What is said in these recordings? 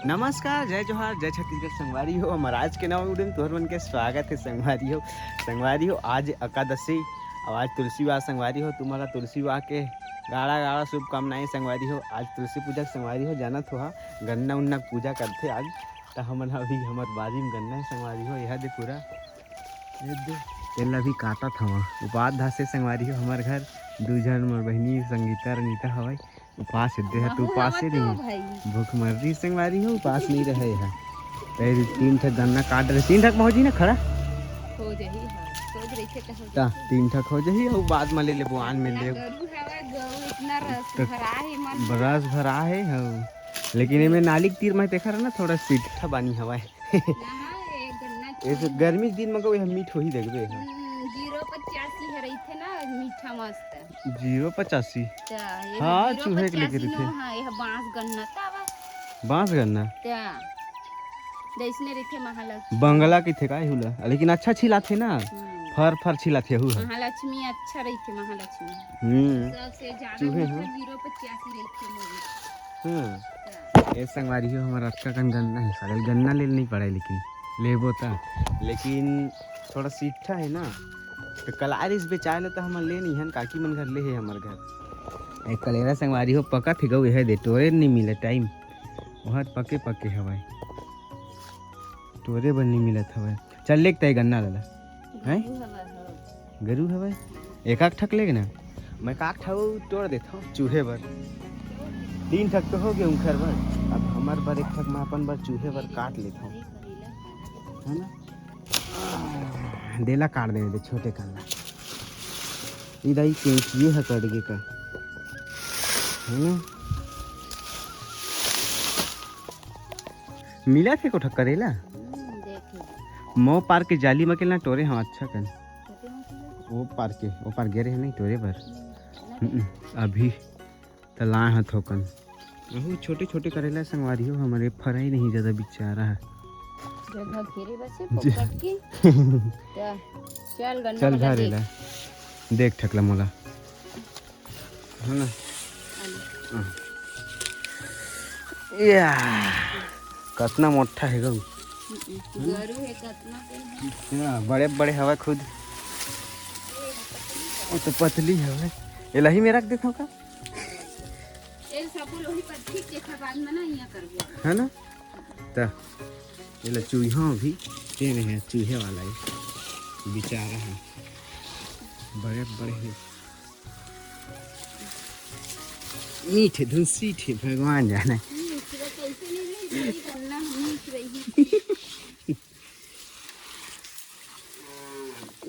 नमस्कार, जय जोहार, जय छत्तीसगढ़ संगवारी हो। महाराज के नाम उड़न तोहर मन के स्वागत है संगवारी हो। आज एकादशी और आज तुलसी विवाह संगवारी हो। तुम्हारा तुलसी विवाह के गाढ़ा गाढ़ा शुभकामनाएं संगवारी हो। आज तुलसी पूजा संगवारी हो, जानत हो गन्ना उन्ना पूजा करते आज। तो हमन अभी हमार बाजी में गन्ना संगवारी हो, यह दे पूरा तेल अभी काटा था उपास धासे संगवारी हो। हमार घर दू जन मोर बहनी संगीता रनीता हवाई उपास दे है। तू उपास नहीं भूख मर रही संगवारी हो, उपास नहीं रहे है। पहले 3 ठक गन्ना काट रहे, 3 ठक पहुंची ना खड़ा हो जही हां सोच रही थे ता 3 ठक हो जही और बाद में ले ले बुआन में ले गरू हवा गऊ इतना रस भरा है मन बरस भरा है हो। लेकिन इमे नाली के तीर में देखा रहा ना थोड़ा सीधा बानी हवा है। ऐसे गर्मी के दिन में कोई मीठ हो ही देखबे 085 है रही थे ना मीठा मस्त 085 ता हां चूहे के लेके रहे हां यह बांस गन्ना तावा बांस गन्ना ता जैसने रखे महालक्ष्मी बंगला की थे काय हुला, लेकिन अच्छा छिला थे ना फर फर छिला थे हु महालक्ष्मी अच्छा रही थी महालक्ष्मी सबसे ज्यादा 085 रही थी ये संगवारी हो। हमारा अच्छा कन गन्ना है, सारे गन्ना ले नहीं पड़ा लेकिन लेबो ता लेकिन थोड़ा सीठा है ना तो कलारिस बेचाए ले तो हम ले नहीं हन काकी मन घर ले है हमार घर। एक कलेरा संगवारी हो पका थे गऊ है दे टोरे नहीं मिले टाइम बहुत पके पके हवाई टोरे बन नहीं मिलत हवाई। चल लेक तय गन्ना लला हैं गरू हवाई एक आख ठक लेगे ना मैं काक ठाऊ तोड़ देता हूँ चूहे भर 3 ठक तो हो गए उनखर भर। अब हमार बार 1 ठक मैं अपन बार चूहे भर काट लेता हूँ है ना। देला काट देने दे छोटे करना इधर ये है कट गए का है ना। मिला थे को ठक करेला मो पार के जाली में ना टोरे हाँ अच्छा कर वो पार गे रहे नहीं टोरे पर अभी तला है थोकन वो छोटे छोटे करेला संगवारी हो हमारे फराई नहीं ज़्यादा बेचारा है चल घरेला देख ठकला मोला है ना या कितना मोटा है गऊ गरू है कितना बड़े बड़े हवा खुद वो तो पतली है ये ही में रख देता हूँ का है ना तो ये चूहा भी तेरे हैं चूहे वाला ही बेचारा है बड़े बड़े हैं मीठे धुंसी थे भगवान जाने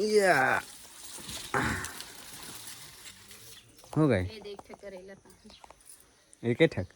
या हो गए एक ठक